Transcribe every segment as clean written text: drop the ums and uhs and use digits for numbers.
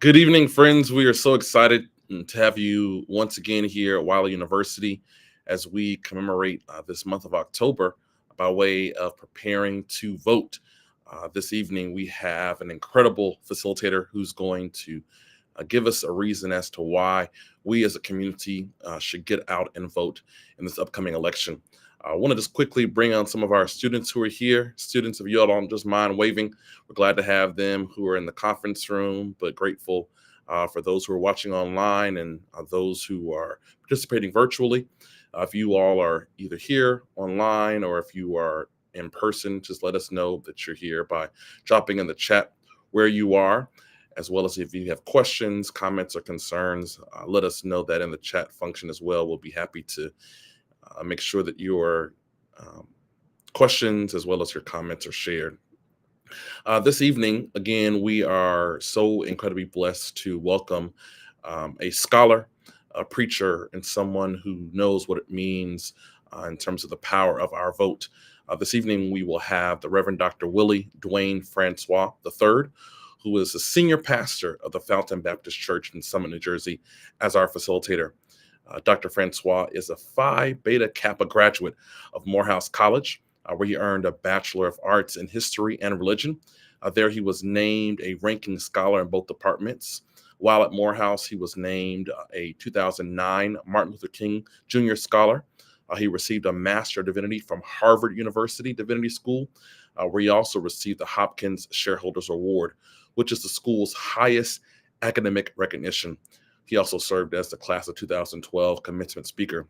Good evening, friends. We are so excited to have you once again here at Wiley University as we commemorate this month of October by way of preparing to vote. This evening, we have an incredible facilitator who's going to give us a reason as to why we as a community should get out and vote in this upcoming election. I want to just quickly bring on some of our students who are here. Students, if you all don't just mind waving, we're glad to have them who are in the conference room, but grateful for those who are watching online and those who are participating virtually. If you all are either here online or if you are in person, just let us know that you're here by dropping in the chat where you are, as well as if you have questions, comments, or concerns, let us know that in the chat function as well. We'll be happy to make sure that your questions as well as your comments are shared. This evening, again, we are so incredibly blessed to welcome a scholar, a preacher, and someone who knows what it means in terms of the power of our vote. This evening, we will have the Reverend Dr. Willie Dwayne Francois III, who is the senior pastor of the Fountain Baptist Church in Summit, New Jersey, as our facilitator. Dr. Francois is a Phi Beta Kappa graduate of Morehouse College, where he earned a Bachelor of Arts in History and Religion. There, he was named a ranking scholar in both departments. While at Morehouse, he was named a 2009 Martin Luther King Jr. Scholar. He received a Master of Divinity from Harvard University Divinity School, where he also received the Hopkins Shareholders Award, which is the school's highest academic recognition. He also served as the class of 2012 commencement speaker.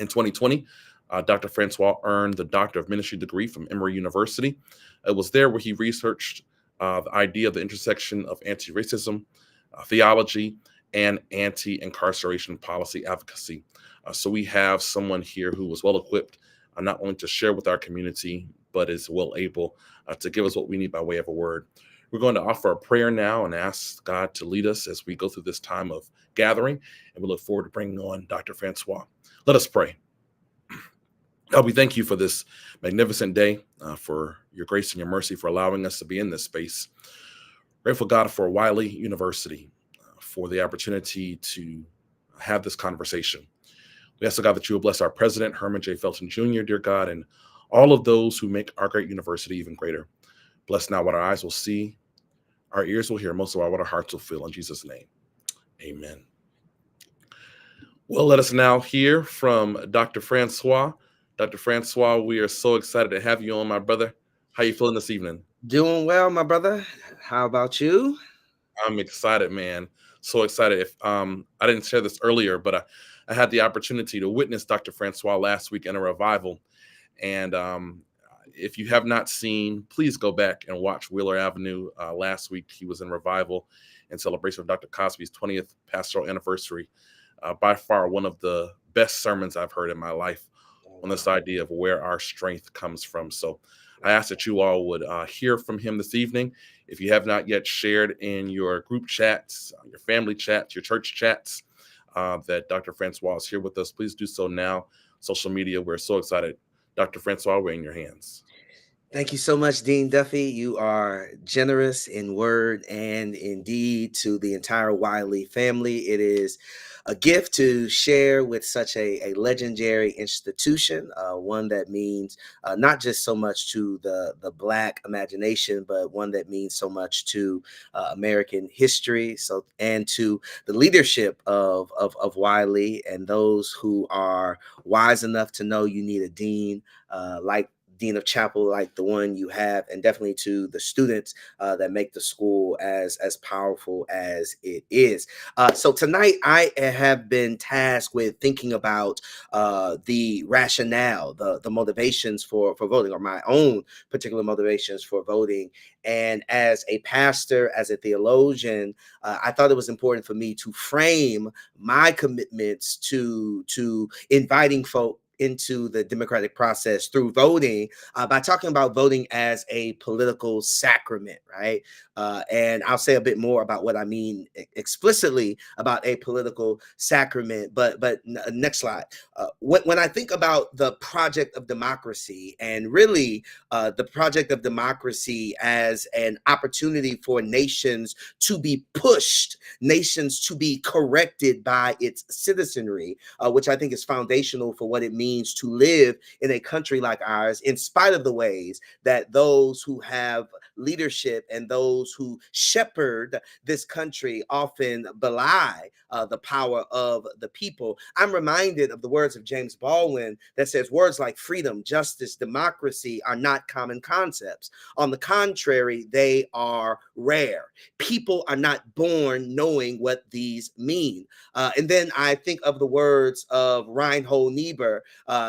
In 2020, Dr. Francois earned the Doctor of Ministry degree from Emory University. It was there where he researched the idea of the intersection of anti-racism, theology, and anti-incarceration policy advocacy. So we have someone here who was well equipped not only to share with our community, but is well able to give us what we need by way of a word. We're going to offer a prayer now and ask God to lead us as we go through this time of gathering, and we look forward to bringing on Dr. Francois. Let us pray. God, we thank you for this magnificent day, for your grace and your mercy, for allowing us to be in this space. Grateful, God, for Wiley University, for the opportunity to have this conversation. We ask, God, that you will bless our president, Herman J. Felton Jr., dear God, and all of those who make our great university even greater. Bless now what our eyes will see, our ears will hear, most of all, what our hearts will feel. In Jesus' name, amen. Well, let us now hear from Dr. Francois. Dr. Francois, we are so excited to have you on, my brother. How you feeling this evening? Doing well, my brother. How about you? I'm excited, man. So excited. If I didn't share this earlier, but I had the opportunity to witness Dr. Francois last week in a revival. And if you have not seen, please go back and watch Wheeler Avenue. Last week, he was in revival in celebration of Dr. Cosby's 20th pastoral anniversary. By far, one of the best sermons I've heard in my life on this idea of where our strength comes from. So I ask that you all would hear from him this evening. If you have not yet shared in your group chats, your family chats, your church chats, that Dr. Francois is here with us, please do so now. Social media, we're so excited. Dr. Francois, we're in your hands. Thank you so much, Dean Duffy. You are generous in word and indeed to the entire Wiley family. It is a gift to share with such a legendary institution, one that means not just so much to the Black imagination, but one that means so much to American history, and to the leadership of Wiley and those who are wise enough to know you need a dean like dean of chapel like the one you have, and definitely to the students that make the school as powerful as it is. So tonight I have been tasked with thinking about the rationale, the motivations for voting, or my own particular motivations for voting. And as a pastor, as a theologian, I thought it was important for me to frame my commitments to inviting folk into the democratic process through voting by talking about voting as a political sacrament, right? And I'll say a bit more about what I mean explicitly about a political sacrament. But next slide. When I think about the project of democracy, and really the project of democracy as an opportunity for nations to be pushed, nations to be corrected by its citizenry, which I think is foundational for what it means to live in a country like ours, in spite of the ways that those who have leadership and those who shepherd this country often belie the power of the people. I'm reminded of the words of James Baldwin that says words like freedom, justice, democracy are not common concepts. On the contrary, they are rare. People are not born knowing what these mean. And then I think of the words of Reinhold Niebuhr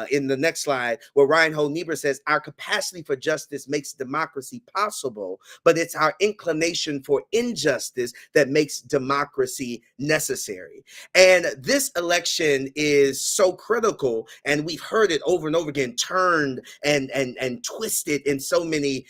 in the next slide, where Reinhold Niebuhr says, our capacity for justice makes democracy possible, but it's our inclination for injustice that makes democracy necessary. And this election is so critical, and we've heard it over and over again, turned and twisted in so many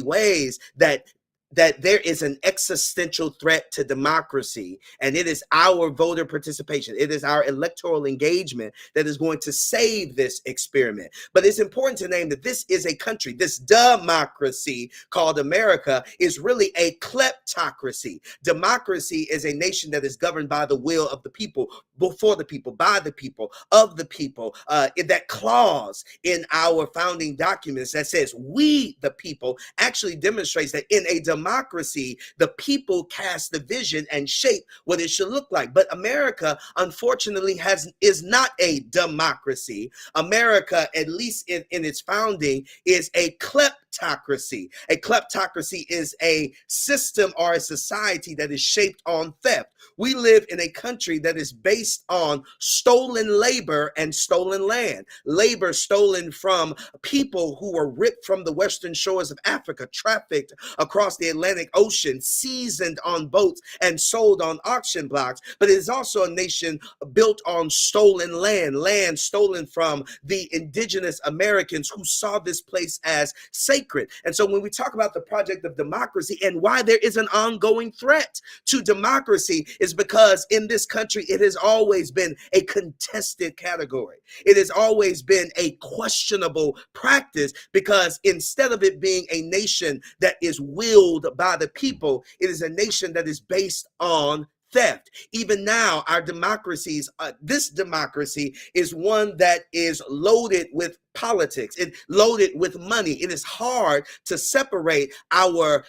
ways, that there is an existential threat to democracy, and it is our voter participation, it is our electoral engagement that is going to save this experiment. But it's important to name that this is a country, this democracy called America is really a kleptocracy. Democracy is a nation that is governed by the will of the people, before the people, by the people, of the people. In that clause in our founding documents that says we the people actually demonstrates that in a democracy, the people cast the vision and shape what it should look like. But America, unfortunately, is not a democracy. America, at least in its founding, is a kleptocracy. A kleptocracy is a system or a society that is shaped on theft. We live in a country that is based on stolen labor and stolen land. Labor stolen from people who were ripped from the western shores of Africa, trafficked across the Atlantic Ocean, seasoned on boats and sold on auction blocks. But it is also a nation built on stolen land, land stolen from the indigenous Americans who saw this place as sacred. And so when we talk about the project of democracy and why there is an ongoing threat to democracy, is because in this country, it has always been a contested category. It has always been a questionable practice, because instead of it being a nation that is willed by the people, it is a nation that is based on theft. Even now, our democracies, this democracy is one that is loaded with politics, it's loaded with money. It is hard to separate our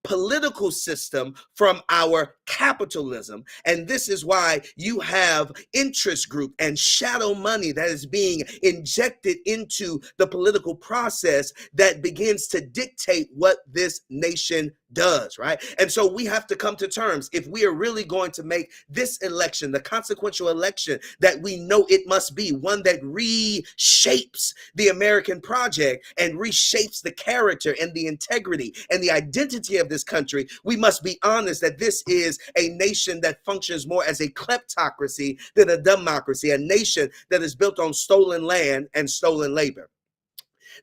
political system from our capitalism. And this is why you have interest group and shadow money that is being injected into the political process that begins to dictate what this nation does, right? And so we have to come to terms, if we are really going to make this election the consequential election that we know it must be, one that reshapes the American project and reshapes the character and the integrity and the identity of this country, we must be honest that this is a nation that functions more as a kleptocracy than a democracy, a nation that is built on stolen land and stolen labor.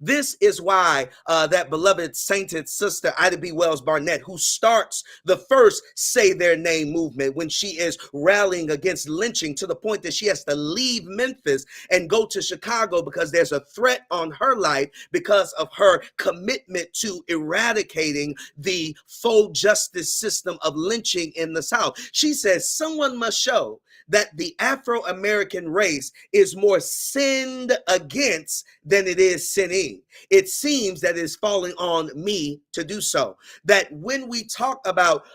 This is why that beloved sainted sister Ida B. Wells Barnett, who starts the first Say Their Name movement when she is rallying against lynching to the point that she has to leave Memphis and go to Chicago because there's a threat on her life because of her commitment to eradicating the faux justice system of lynching in the South. She says someone must show that the Afro-American race is more sinned against than it is sinning. It seems that it is falling on me to do so. That when we talk about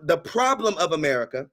the problem of America,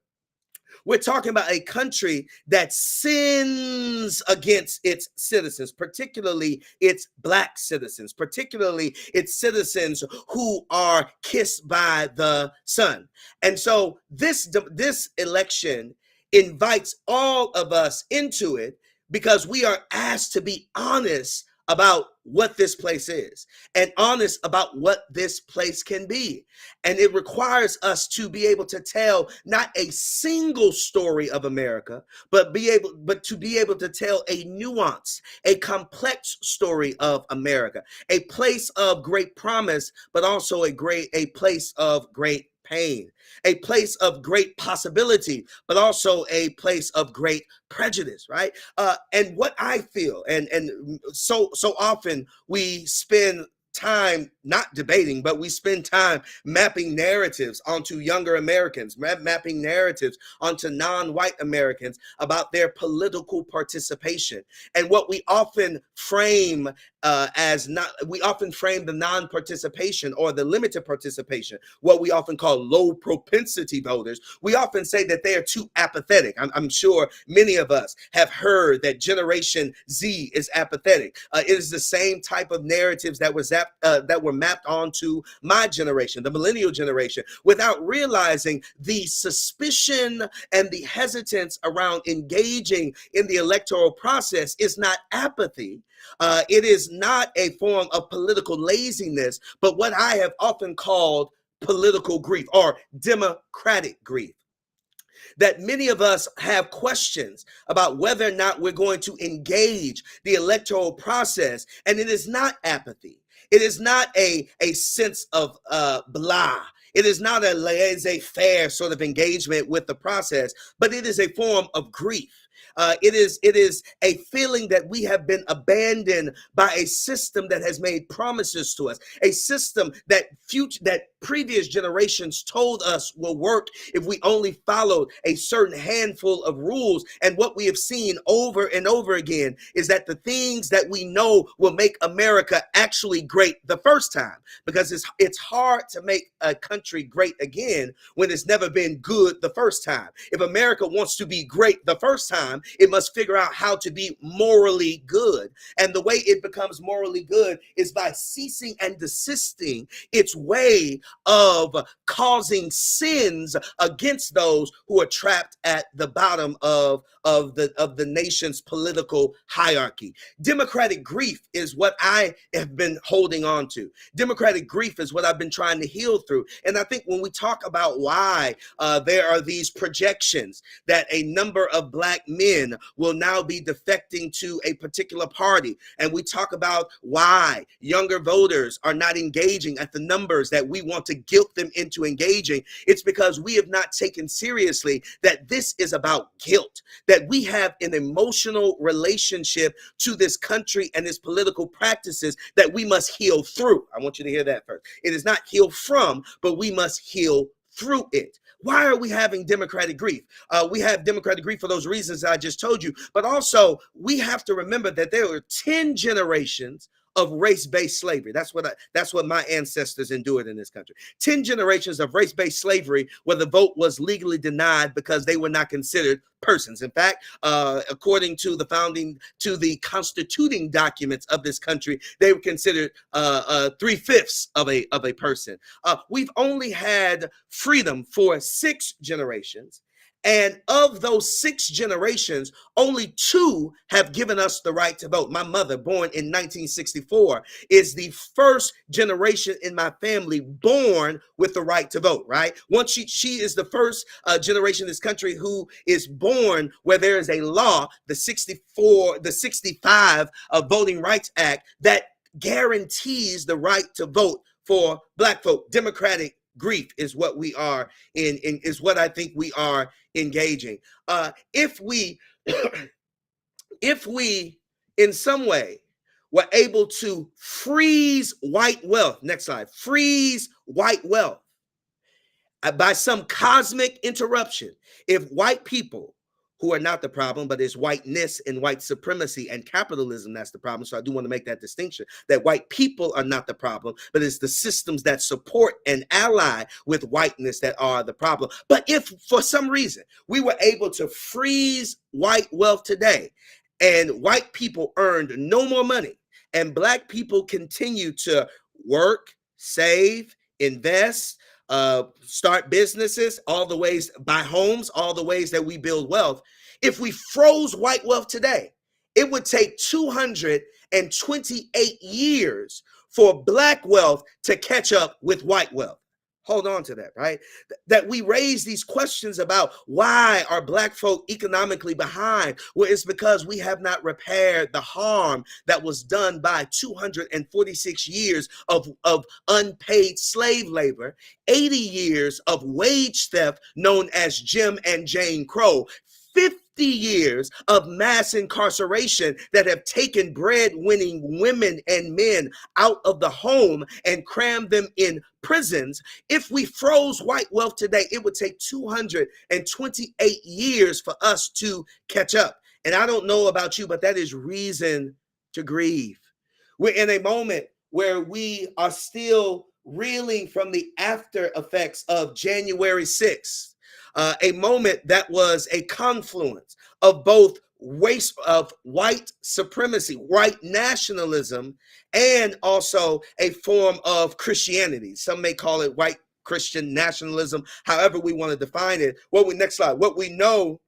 we're talking about a country that sins against its citizens, particularly its Black citizens, particularly its citizens who are kissed by the sun. And so this election invites all of us into it because we are asked to be honest about what this place is and honest about what this place can be. And it requires us to be able to tell not a single story of America, but to be able to tell a nuanced, a complex story of America, a place of great promise, but also a place of great pain, a place of great possibility, but also a place of great prejudice, right? And what I feel, and so often we spend time not debating, but we spend time mapping narratives onto younger Americans, mapping narratives onto non-white Americans about their political participation. And what we often frame we often frame the non-participation or the limited participation, what we often call low propensity voters. We often say that they are too apathetic. I'm sure many of us have heard that Generation Z is apathetic. It is the same type of narratives that were mapped onto my generation, the millennial generation, without realizing the suspicion and the hesitance around engaging in the electoral process is not apathy. It is not a form of political laziness, but what I have often called political grief or democratic grief. That many of us have questions about whether or not we're going to engage the electoral process. And it is not apathy. It is not a sense of blah. It is not a laissez-faire sort of engagement with the process, but it is a form of grief. It is a feeling that we have been abandoned by a system that has made promises to us, a system that previous generations told us will work if we only followed a certain handful of rules. And what we have seen over and over again is that the things that we know will make America actually great the first time, because it's hard to make a country great again when it's never been good the first time. If America wants to be great the first time, it must figure out how to be morally good. And the way it becomes morally good is by ceasing and desisting its way of causing sins against those who are trapped at the bottom of the nation's political hierarchy. Democratic grief is what I have been holding on to. Democratic grief is what I've been trying to heal through. And I think when we talk about why there are these projections that a number of Black men will now be defecting to a particular party, and we talk about why younger voters are not engaging at the numbers that we want to guilt them into engaging, it's because we have not taken seriously that this is about guilt, that we have an emotional relationship to this country and its political practices that we must heal through. I want you to hear that first. It is not heal from, but we must heal through it. Why are we having democratic grief? We have democratic grief for those reasons I just told you, but also we have to remember that there were 10 generations of race-based slavery. That's what my ancestors endured in this country. 10 generations of race-based slavery where the vote was legally denied because they were not considered persons. In fact, according to the constituting documents of this country, they were considered 3/5 of a person. We've only had freedom for 6 generations. And of those 6 generations, only 2 have given us the right to vote. My mother, born in 1964, is the first generation in my family born with the right to vote, right? Once she is the first generation in this country who is born where there is a law, the 65 Voting Rights Act, that guarantees the right to vote for Black folk. Democratic grief is what we are is what I think we are engaging. If we in some way were able to freeze white wealth, next slide, freeze white wealth by some cosmic interruption, if white people, who are not the problem, but it's whiteness and white supremacy and capitalism that's the problem. So I do want to make that distinction, that white people are not the problem, but it's the systems that support and ally with whiteness that are the problem. But if for some reason we were able to freeze white wealth today and white people earned no more money and Black people continue to work, save, invest, start businesses, all the ways, buy homes, all the ways that we build wealth. If we froze white wealth today, it would take 228 years for black wealth to catch up with white wealth. Hold on to that, right? That we raise these questions about why are black folk economically behind? Well, it's because we have not repaired the harm that was done by 246 years of unpaid slave labor, 80 years of wage theft known as Jim and Jane Crow, 50 years of mass incarceration that have taken bread-winning women and men out of the home and crammed them in prisons. If we froze white wealth today, it would take 228 years for us to catch up. And I don't know about you, but that is reason to grieve. We're in a moment where we are still reeling from the after effects of January 6th. A moment that was a confluence of both waste of white supremacy, white nationalism, and also a form of Christianity. Some may call it white Christian nationalism, however we want to define it. Next slide. What we know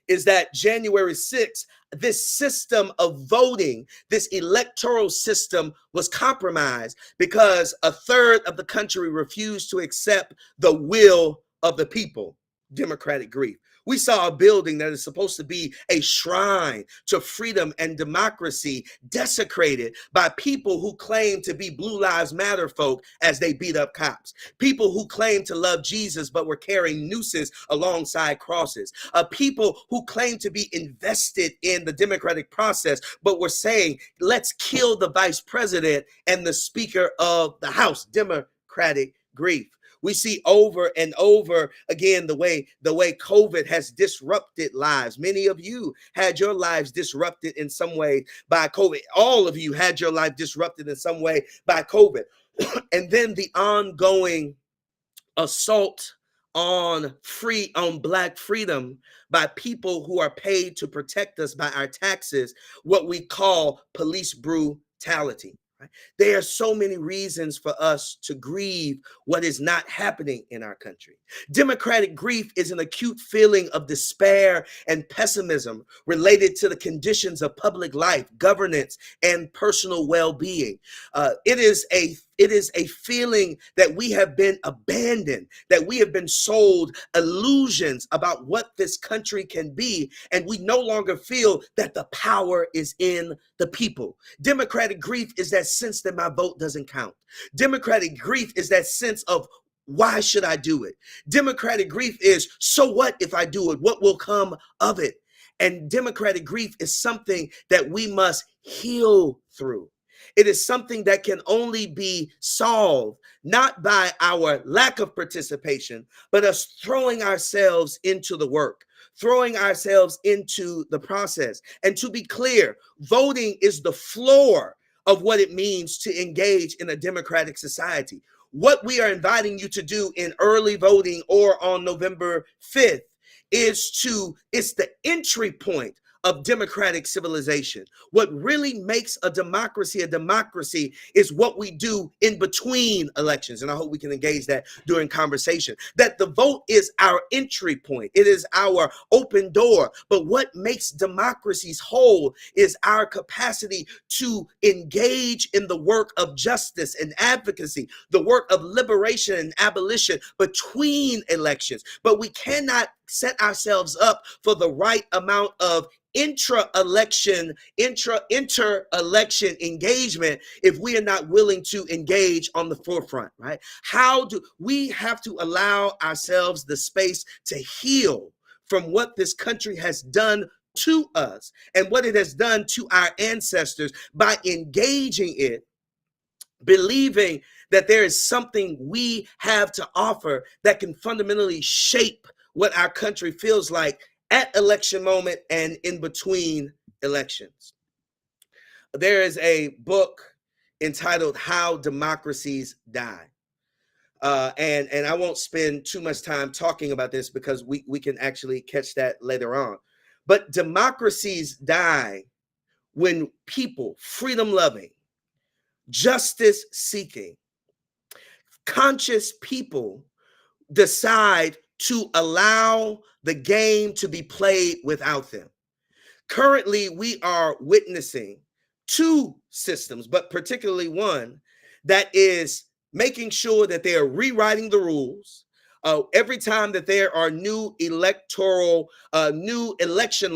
is that January 6th, this system of voting, this electoral system was compromised because a third of the country refused to accept the will of the people. Democratic grief. We saw a building that is supposed to be a shrine to freedom and democracy desecrated by people who claim to be Blue Lives Matter folk as they beat up cops. People who claim to love Jesus but were carrying nooses alongside crosses. People who claim to be invested in the democratic process but were saying, let's kill the vice president and the speaker of the House. Democratic grief. We see over and over again the way COVID has disrupted lives. Many of you had your lives disrupted in some way by COVID. All of you had your life disrupted in some way by COVID. And then the ongoing assault on black freedom by people who are paid to protect us by our taxes, what we call police brutality. Right? There are so many reasons for us to grieve what is not happening in our country. Democratic grief is an acute feeling of despair and pessimism related to the conditions of public life, governance, and personal well-being. It is a feeling that we have been abandoned, that we have been sold illusions about what this country can be, and we no longer feel that the power is in the people. Democratic grief is that sense that my vote doesn't count. Democratic grief is that sense of why should I do it? Democratic grief is, so what if I do it? What will come of it? And democratic grief is something that we must heal through. It is something that can only be solved not by our lack of participation, but us throwing ourselves into the work, throwing ourselves into the process. And to be clear, voting is the floor of what it means to engage in a democratic society. What we are inviting you to do in early voting or on November 5th it's the entry point of democratic civilization. What really makes a democracy is what we do in between elections. And I hope we can engage that during conversation, that the vote is our entry point. It is our open door. But what makes democracies whole is our capacity to engage in the work of justice and advocacy, the work of liberation and abolition between elections. But we cannot set ourselves up for the right amount of inter-election engagement if we are not willing to engage on the forefront, right? How do we have to allow ourselves the space to heal from what this country has done to us and what it has done to our ancestors by engaging it, believing that there is something we have to offer that can fundamentally shape what our country feels like at election moment and in between elections. There is a book entitled How Democracies Die. And I won't spend too much time talking about this because we can actually catch that later on. But democracies die when people, freedom-loving, justice-seeking, conscious people decide to allow the game to be played without them. Currently, we are witnessing two systems, but particularly one that is making sure that they are rewriting the rules. Every time that there are new election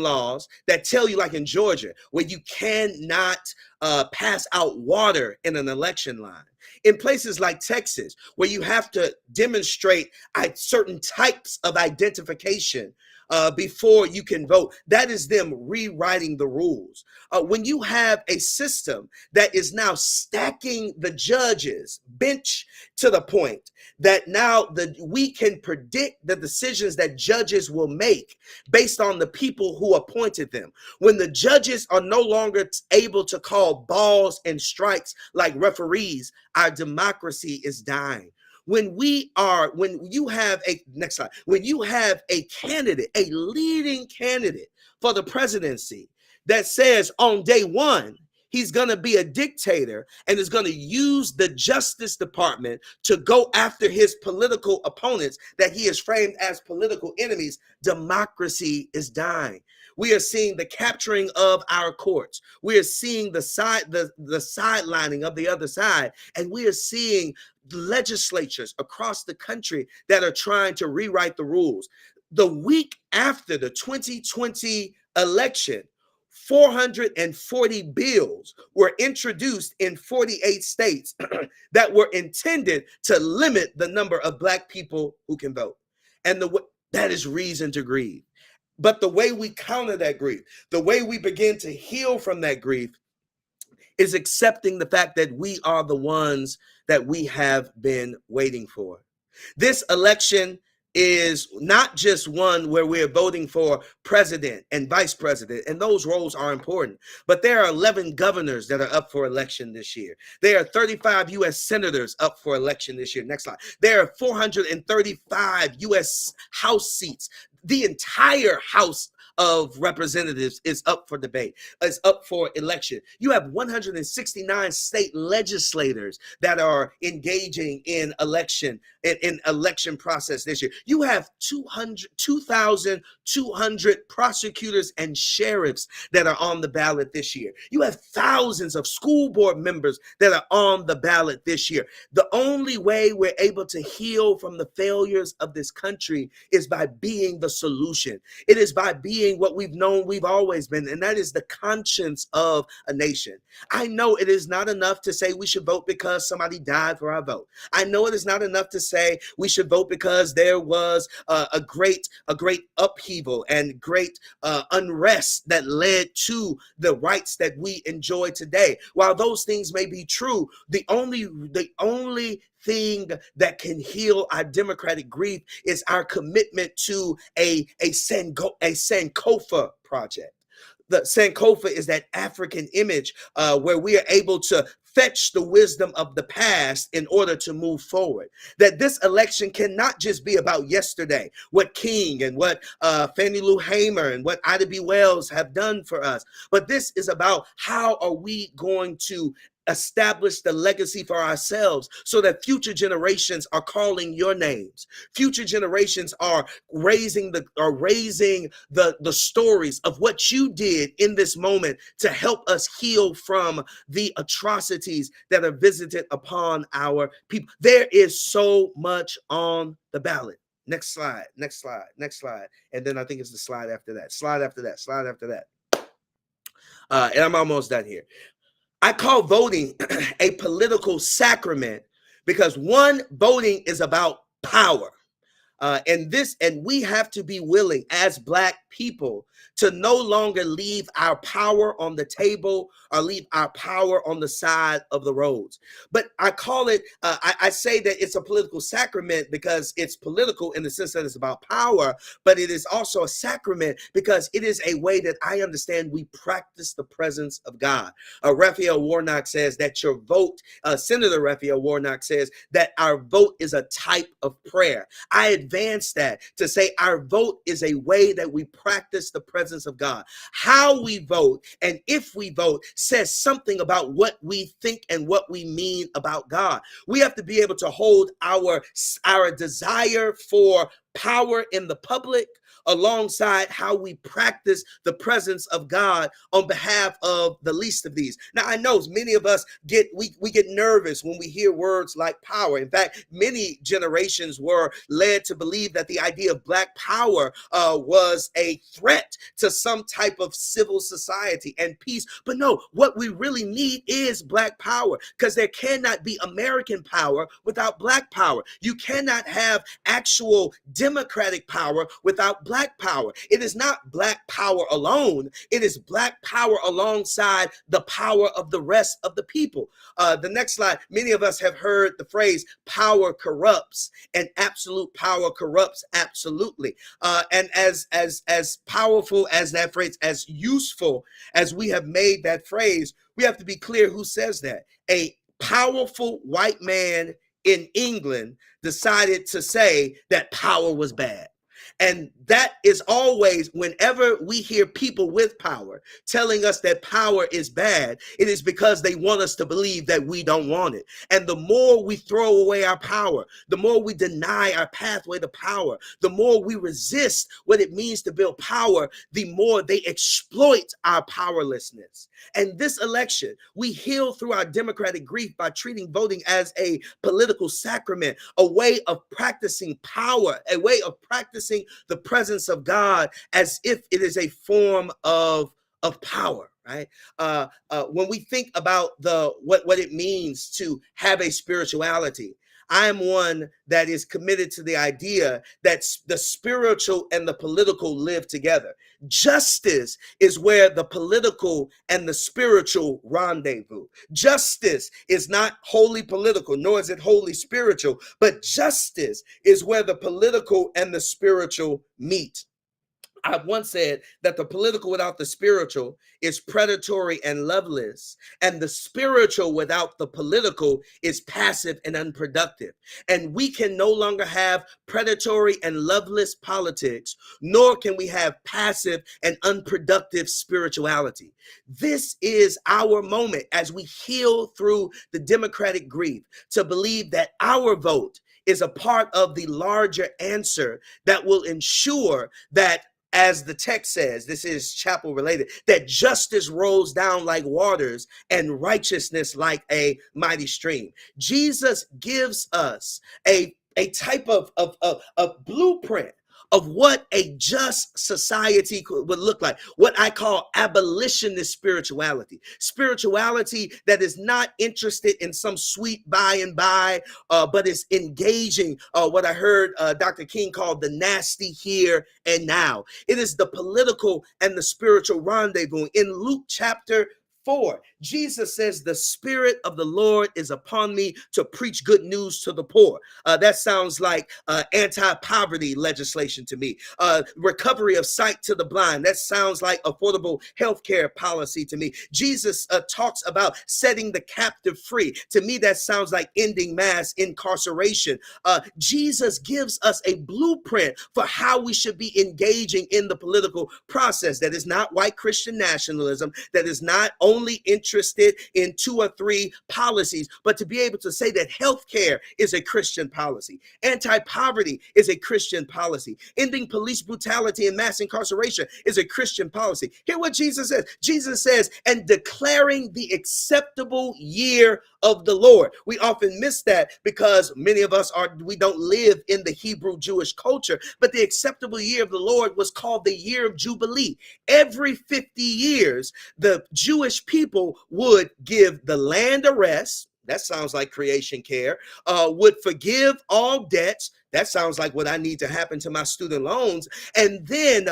laws that tell you, like in Georgia, where you cannot pass out water in an election line. In places like Texas, where you have to demonstrate certain types of identification before you can vote. That is them rewriting the rules. When you have a system that is now stacking the judges bench to the point that now we can predict the decisions that judges will make based on the people who appointed them. When the judges are no longer able to call balls and strikes like referees, our democracy is dying. When you have a next slide, when you have a candidate, a leading candidate for the presidency that says on day one, he's going to be a dictator and is going to use the Justice Department to go after his political opponents that he has framed as political enemies, democracy is dying. We are seeing the capturing of our courts. We are seeing the sidelining of the other side, and we are seeing legislatures across the country that are trying to rewrite the rules. The week after the 2020 election, 440 bills were introduced in 48 states that were intended to limit the number of Black people who can vote. And that is reason to grieve. But the way we counter that grief, the way we begin to heal from that grief, is accepting the fact that we are the ones that we have been waiting for. This election is not just one where we're voting for president and vice president, and those roles are important, but there are 11 governors that are up for election this year. There are 35 U.S. senators up for election this year. Next slide. There are 435 U.S. House seats. The entire House of Representatives is up for debate, is up for election. You have 169 state legislators that are engaging in election process this year. You have 2,200 prosecutors and sheriffs that are on the ballot this year. You have thousands of school board members that are on the ballot this year. The only way we're able to heal from the failures of this country is by being the solution. It is by being what we've known we've always been, and that is the conscience of a nation. I know it is not enough to say we should vote because somebody died for our vote. I know it is not enough to say we should vote because there was a great upheaval and great unrest that led to the rights that we enjoy today. While those things may be true, the only thing that can heal our democratic grief is our commitment to a Sankofa project. The Sankofa is that African image where we are able to fetch the wisdom of the past in order to move forward. That this election cannot just be about yesterday, what King and what Fannie Lou Hamer and what Ida B. Wells have done for us, but this is about how are we going to establish the legacy for ourselves so that future generations are calling your names. Future generations are raising the stories of what you did in this moment to help us heal from the atrocities that are visited upon our people. There is so much on the ballot. Next slide, next slide, next slide. And then I think it's the slide after that, slide after that, slide after that. And I'm almost done here. I call voting a political sacrament because one, voting is about power. And we have to be willing as Black people to no longer leave our power on the table or leave our power on the side of the roads. But I call it, I say that it's a political sacrament because it's political in the sense that it's about power, but it is also a sacrament because it is a way that I understand we practice the presence of God. Raphael Warnock says that your vote, Senator Raphael Warnock says that our vote is a type of prayer. I advance that to say our vote is a way that we practice the presence of God. How we vote and if we vote says something about what we think and what we mean about God. We have to be able to hold our desire for power in the public alongside how we practice the presence of God on behalf of the least of these. Now, I know many of us get nervous when we hear words like power. In fact, many generations were led to believe that the idea of black power was a threat to some type of civil society and peace. But no, what we really need is black power, because there cannot be American power without black power. You cannot have actual democratic power without black power. It is not black power alone. It is black power alongside the power of the rest of the people. The next slide, many of us have heard the phrase power corrupts, and absolute power corrupts absolutely. And as powerful as that phrase, as useful as we have made that phrase, we have to be clear who says that. A powerful white man in England decided to say that power was bad. And that is always, whenever we hear people with power telling us that power is bad, it is because they want us to believe that we don't want it. And the more we throw away our power, the more we deny our pathway to power, the more we resist what it means to build power, the more they exploit our powerlessness. And this election, we heal through our democratic grief by treating voting as a political sacrament, a way of practicing power, a way of practicing the presence of God as if it is a form of power, right? When we think about what it means to have a spirituality, I am one that is committed to the idea that the spiritual and the political live together. Justice is where the political and the spiritual rendezvous. Justice is not wholly political, nor is it wholly spiritual, but justice is where the political and the spiritual meet. I once said that the political without the spiritual is predatory and loveless, and the spiritual without the political is passive and unproductive. And we can no longer have predatory and loveless politics, nor can we have passive and unproductive spirituality. This is our moment as we heal through the democratic grief to believe that our vote is a part of the larger answer that will ensure that, as the text says, this is chapel related, that justice rolls down like waters and righteousness like a mighty stream. Jesus gives us a type of blueprint of what a just society would look like, what I call abolitionist spirituality. Spirituality that is not interested in some sweet by and by, but is engaging what I heard Dr. King called the nasty here and now. It is the political and the spiritual rendezvous. In Luke chapter 4, Jesus says, the Spirit of the Lord is upon me to preach good news to the poor. That sounds like anti-poverty legislation to me. Recovery of sight to the blind. That sounds like affordable health care policy to me. Jesus talks about setting the captive free. To me, that sounds like ending mass incarceration. Jesus gives us a blueprint for how we should be engaging in the political process. That is not white Christian nationalism. That is not only interested in 2 or 3 policies, but to be able to say that healthcare is a Christian policy, anti-poverty is a Christian policy, ending police brutality and mass incarceration is a Christian policy. Hear what Jesus says. Jesus says, and declaring the acceptable year of the Lord. We often miss that because many of us we don't live in the Hebrew Jewish culture, but the acceptable year of the Lord was called the year of Jubilee. Every 50 years, the Jewish people would give the land a rest. That sounds like creation care. Would forgive all debts. That sounds like what I need to happen to my student loans. And then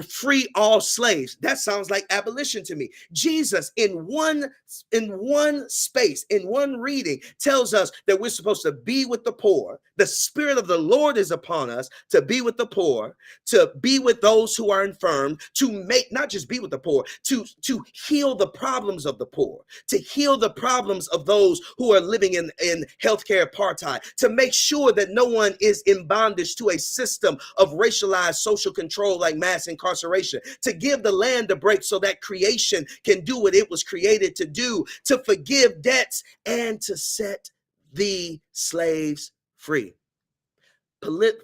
free all slaves. That sounds like abolition to me. Jesus, in one space, in one reading, tells us that we're supposed to be with the poor. The Spirit of the Lord is upon us to be with the poor, to be with those who are infirm, to make, not just be with the poor, to heal the problems of the poor, to heal the problems of those who are living in healthcare apartheid, to make sure that no one is in bondage to a system of racialized social control like mass incarceration, to give the land a break so that creation can do what it was created to do, to forgive debts and to set the slaves free.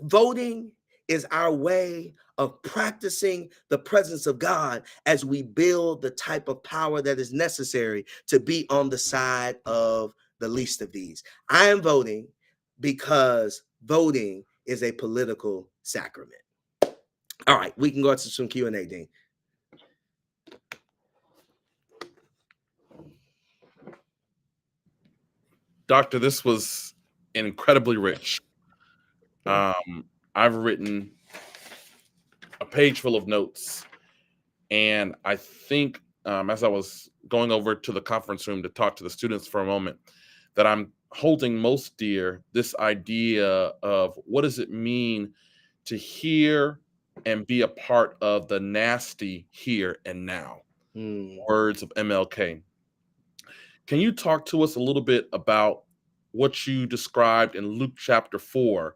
Voting is our way of practicing the presence of God as we build the type of power that is necessary to be on the side of the least of these. I am voting because voting is a political sacrament. All right, we can go to some Q&A, Dean. Doctor, this was incredibly rich. I've written a page full of notes, and I think as I was going over to the conference room to talk to the students for a moment, that I'm holding most dear this idea of what does it mean to hear and be a part of the nasty here and now. Words of MLK. Can you talk to us a little bit about what you described in Luke chapter 4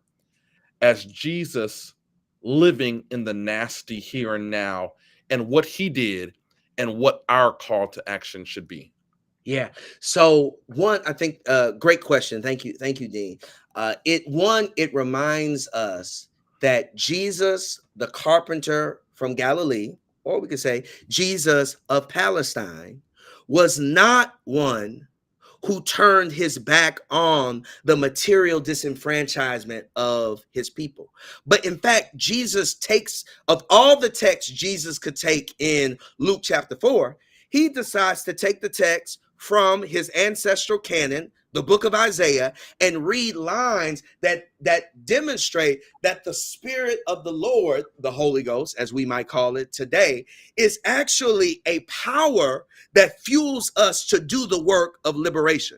as Jesus living in the nasty here and now, and what he did and what our call to action should be? Yeah. So one, I think, great question. Thank you, Dean. It reminds us that Jesus, the carpenter from Galilee, or we could say Jesus of Palestine, was not one who turned his back on the material disenfranchisement of his people. But in fact, Jesus takes, of all the texts Jesus could take in Luke chapter 4, he decides to take the text from his ancestral canon, the book of Isaiah, and read lines that demonstrate that the Spirit of the Lord, the Holy Ghost, as we might call it today, is actually a power that fuels us to do the work of liberation.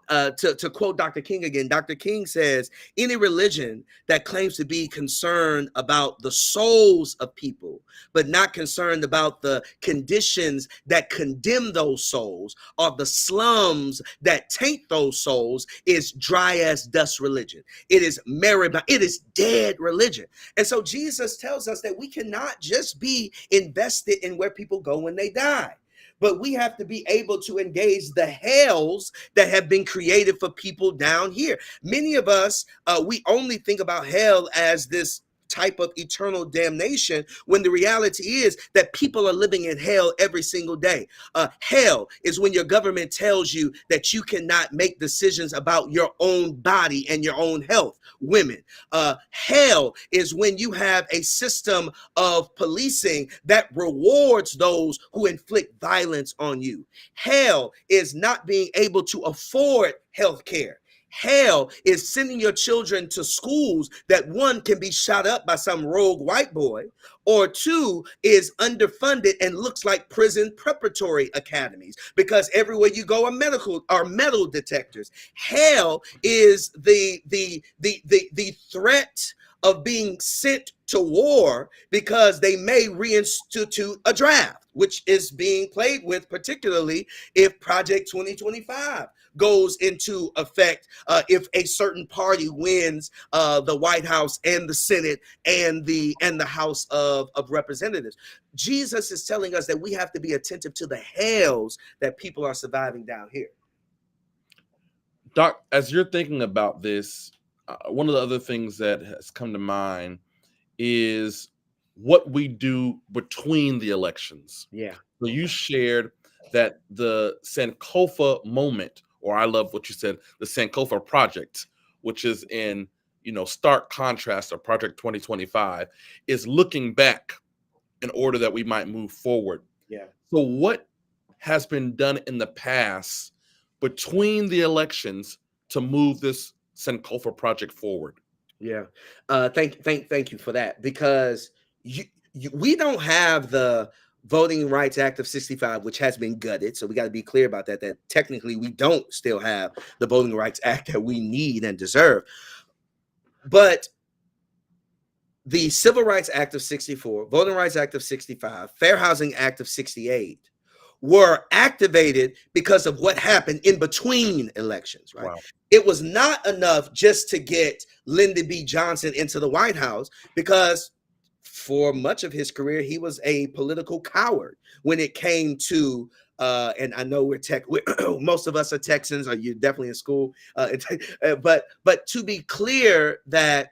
To quote Dr. King again, Dr. King says, any religion that claims to be concerned about the souls of people, but not concerned about the conditions that condemn those souls or the slums that taint those souls, is dry as dust religion. It is it is dead religion. And so Jesus tells us that we cannot just be invested in where people go when they die, but we have to be able to engage the hells that have been created for people down here. Many of us, we only think about hell as this type of eternal damnation, when the reality is that people are living in hell every single day. Hell is when your government tells you that you cannot make decisions about your own body and your own health. Women. Hell is when you have a system of policing that rewards those who inflict violence on you. Hell is not being able to afford health care. Hell is sending your children to schools that, one, can be shot up by some rogue white boy, or two, is underfunded and looks like prison preparatory academies, because everywhere you go are metal detectors. Hell is the threat of being sent to war because they may reinstitute a draft, which is being played with, particularly if Project 2025 goes into effect, if a certain party wins the White House and the Senate and the House of Representatives. Jesus is telling us that we have to be attentive to the hells that people are surviving down here. Doc, as you're thinking about this, one of the other things that has come to mind is what we do between the elections. Yeah. So you shared that the Sankofa moment, or I love what you said, the Sankofa project, which is in, stark contrast to Project 2025, is looking back in order that we might move forward. Yeah. So what has been done in the past between the elections to move this Sankofa project forward? Yeah. Thank you for that, because we don't have the Voting Rights Act of 65, which has been gutted. So we got to be clear about that technically we don't still have the Voting Rights Act that we need and deserve. But the Civil Rights Act of 64, Voting Rights Act of 65, Fair Housing Act of 68 were activated because of what happened in between elections, right? Wow. It was not enough just to get Lyndon B. Johnson into the White House, because for much of his career, he was a political coward when it came to, and I know most of us are Texans, or you're definitely in school, but to be clear that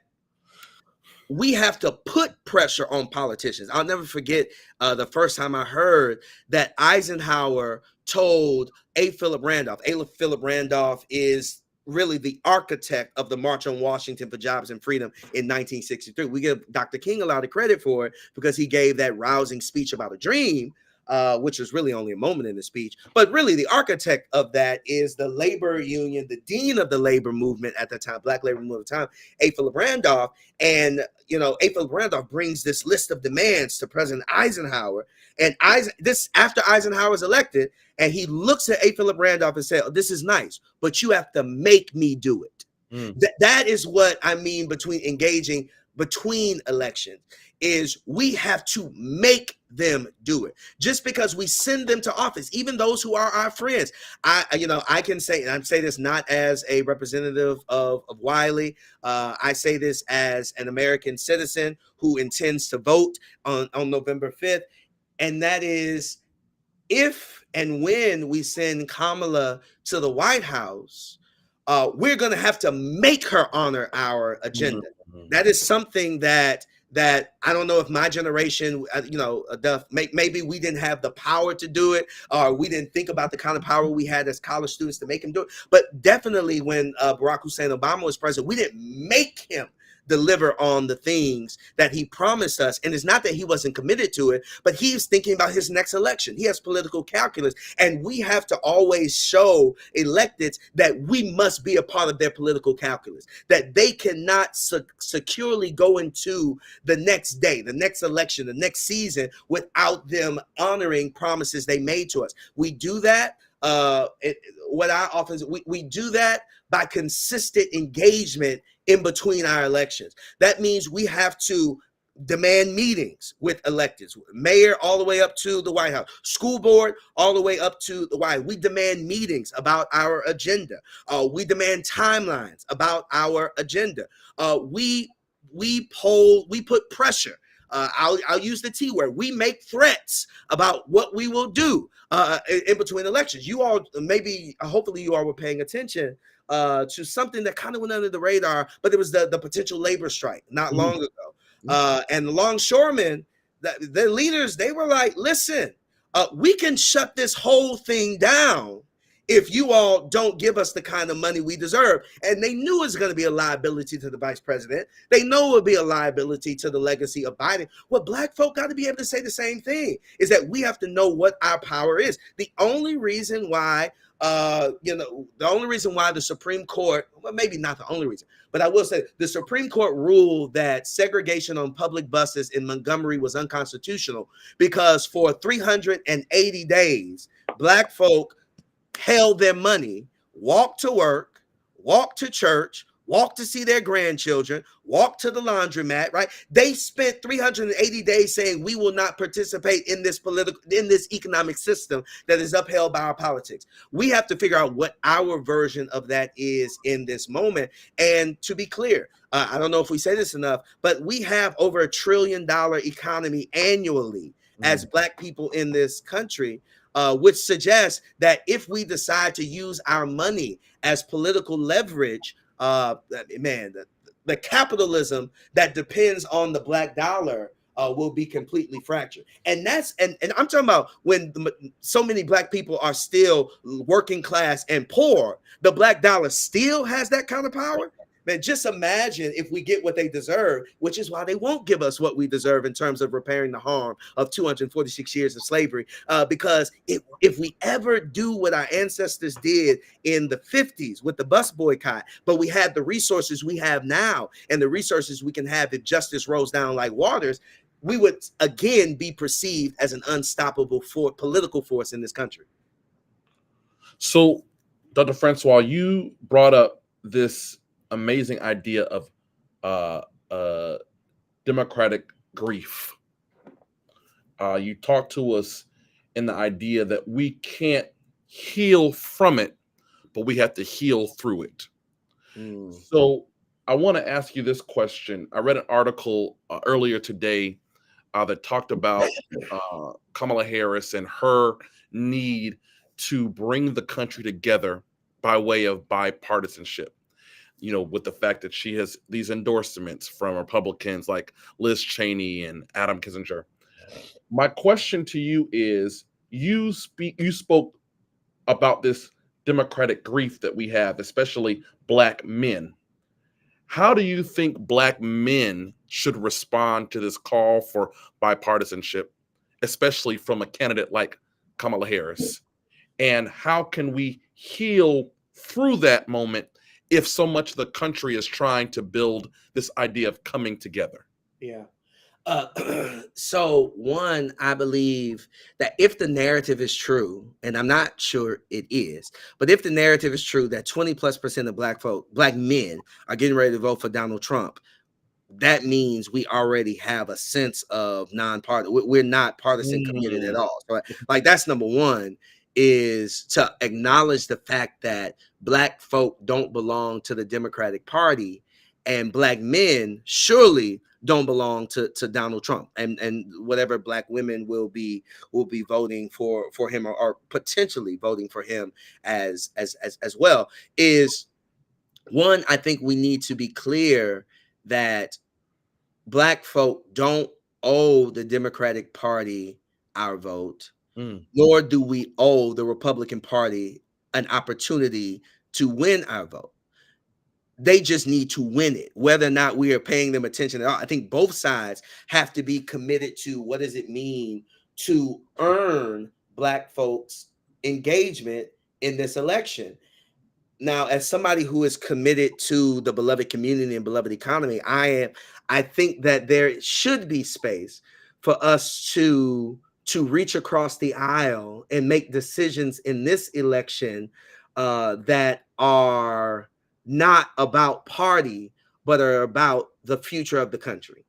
we have to put pressure on politicians. I'll never forget the first time I heard that Eisenhower told A. Philip Randolph. A. Philip Randolph is really the architect of the March on Washington for Jobs and Freedom in 1963. We give Dr. King a lot of credit for it because he gave that rousing speech about a dream, which was really only a moment in the speech. But really, the architect of that is the labor union, the dean of the labor movement at the time, Black labor movement at the time, A. Philip Randolph. And, A. Philip Randolph brings this list of demands to President Eisenhower. And this after Eisenhower is elected, and he looks at A. Philip Randolph and says, oh, this is nice, but you have to make me do it. That is what I mean between engaging between elections, is we have to make them do it. Just because we send them to office, even those who are our friends. I can say, and I say this not as a representative of Wiley. I say this as an American citizen who intends to vote on November 5th. And that is, if and when we send Kamala to the White House, we're going to have to make her honor our agenda. That is something that I don't know if my generation, maybe we didn't have the power to do it, or we didn't think about the kind of power we had as college students to make him do it. But definitely when Barack Hussein Obama was president, we didn't make him deliver on the things that he promised us. And it's not that he wasn't committed to it, but he's thinking about his next election. He has political calculus, and we have to always show electeds that we must be a part of their political calculus, that they cannot securely go into the next day, the next election, the next season without them honoring promises they made to us. We do that. We do that by consistent engagement in between our elections. That means we have to demand meetings with electeds, mayor all the way up to the White House, school board all the way up to the White House. We demand meetings about our agenda. We demand timelines about our agenda. We put pressure. I'll use the T word. We make threats about what we will do in between elections. You all, hopefully you all were paying attention to something that kind of went under the radar, but it was the potential labor strike not long ago. And the longshoremen, the leaders, they were like, listen, we can shut this whole thing down if you all don't give us the kind of money we deserve. And they knew it was going to be a liability to the vice president. They know it would be a liability to the legacy of Biden. Well, Black folk got to be able to say the same thing, is that we have to know what our power is. The only reason why the Supreme Court, well, maybe not the only reason, but I will say the Supreme Court ruled that segregation on public buses in Montgomery was unconstitutional because for 380 days, Black folk held their money, walked to work, walked to church, walked to see their grandchildren, walked to the laundromat, right? They spent 380 days saying we will not participate in this economic system that is upheld by our politics. We have to figure out what our version of that is in this moment. And to be clear, I don't know if we say this enough, but we have over $1 trillion economy annually as Black people in this country. Which suggests that if we decide to use our money as political leverage, the capitalism that depends on the Black dollar will be completely fractured. And I'm talking about when so many Black people are still working class and poor, the Black dollar still has that kind of power. Man, just imagine if we get what they deserve, which is why they won't give us what we deserve in terms of repairing the harm of 246 years of slavery. Because if we ever do what our ancestors did in the 50s with the bus boycott, but we had the resources we have now and the resources we can have if justice rolls down like waters, we would again be perceived as an unstoppable political force in this country. So, Dr. Francois, you brought up this amazing idea of democratic grief. You talked to us in the idea that we can't heal from it, but we have to heal through it. So I want to ask you this question. I read an article earlier today that talked about Kamala Harris and her need to bring the country together by way of bipartisanship. with the fact that she has these endorsements from Republicans like Liz Cheney and Adam Kinzinger. My question to you is, you spoke about this democratic grief that we have, especially black men. How do you think black men should respond to this call for bipartisanship, especially from a candidate like Kamala Harris? And how can we heal through that moment if so much of the country is trying to build this idea of coming together? Yeah. So one, I believe that if the narrative is true, and I'm not sure it is, but if the narrative is true that 20+% of black men are getting ready to vote for Donald Trump, that means we already have a sense of non-partisan. We're not partisan committed at Mm, all. So, like, that's number one, is to acknowledge the fact that black folk don't belong to the Democratic Party, and black men surely don't belong to Donald Trump, and whatever black women will be voting for him, or potentially voting for him as well. Is one, I think we need to be clear that black folk don't owe the Democratic Party our vote, mm, nor do we owe the Republican Party an opportunity to win our vote. They just need to win it, whether or not we are paying them attention at all. I think both sides have to be committed to what does it mean to earn black folks' engagement in this election. Now, as somebody who is committed to the beloved community and beloved economy, I think that there should be space for us to reach across the aisle and make decisions in this election that are not about party, but are about the future of the country.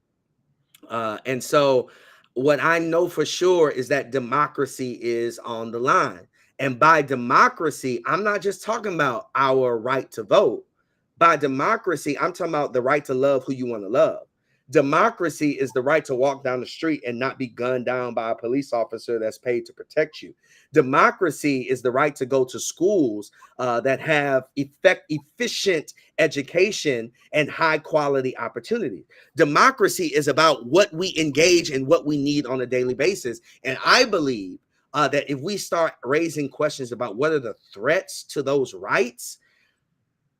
And so, what I know for sure is that democracy is on the line. And by democracy, I'm not just talking about our right to vote. By democracy, I'm talking about the right to love who you want to love. Democracy is the right to walk down the street and not be gunned down by a police officer that's paid to protect you. Democracy is the right to go to schools that have efficient education and high quality opportunity. Democracy is about what we engage and what we need on a daily basis. And I believe that if we start raising questions about what are the threats to those rights,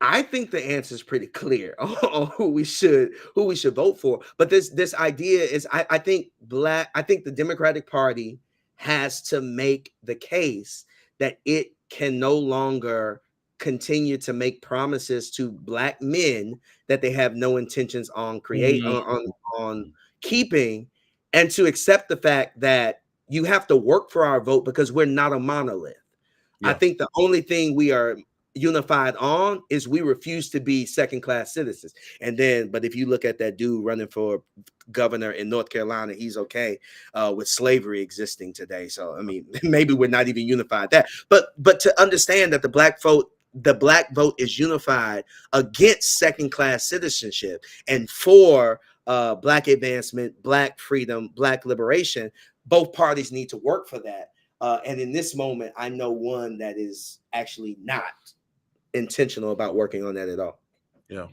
I think the answer is pretty clear on who we should vote for. But this idea is, I think the Democratic Party has to make the case that it can no longer continue to make promises to black men that they have no intentions on create mm, on keeping, and to accept the fact that you have to work for our vote because we're not a monolith. I yeah. think the only thing we are unified on is we refuse to be second class citizens. But if you look at that dude running for governor in North Carolina, he's okay with slavery existing today. So I mean, maybe we're not even unified that. But to understand that the black vote is unified against second class citizenship and for black advancement, black freedom, black liberation. Both parties need to work for that. And in this moment, I know one that is actually not intentional about working on that at all. Yeah.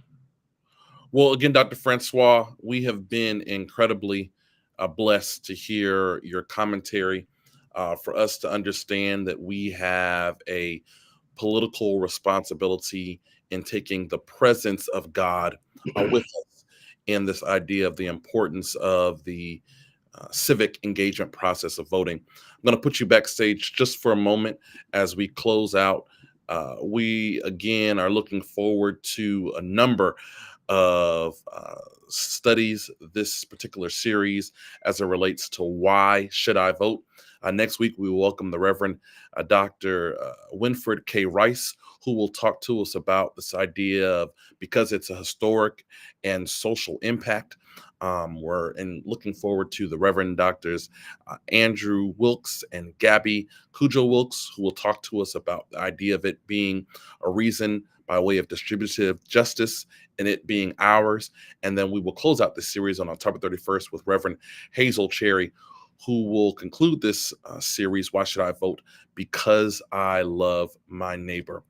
Well, again, Dr. Francois, we have been incredibly blessed to hear your commentary, for us to understand that we have a political responsibility in taking the presence of God with us in this idea of the importance of the civic engagement process of voting. I'm going to put you backstage just for a moment as we close out. We again are looking forward to a number of studies, this particular series, as it relates to why should I vote. Next week, we will welcome the Reverend Dr. Winfred K. Rice, who will talk to us about this idea of, because it's a historic and social impact. We're looking forward to the Reverend Doctors Andrew Wilkes and Gabby Cujo Wilkes, who will talk to us about the idea of it being a reason by way of distributive justice and it being ours. And then we will close out this series on October 31st with Reverend Hazel Cherry, who will conclude this series, Why Should I Vote? Because I Love My Neighbor.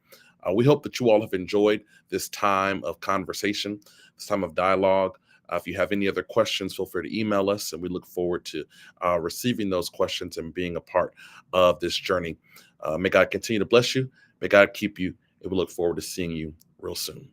We hope that you all have enjoyed this time of conversation, this time of dialogue. If you have any other questions, feel free to email us, and we look forward to receiving those questions and being a part of this journey. May God continue to bless you. May God keep you. And we look forward to seeing you real soon.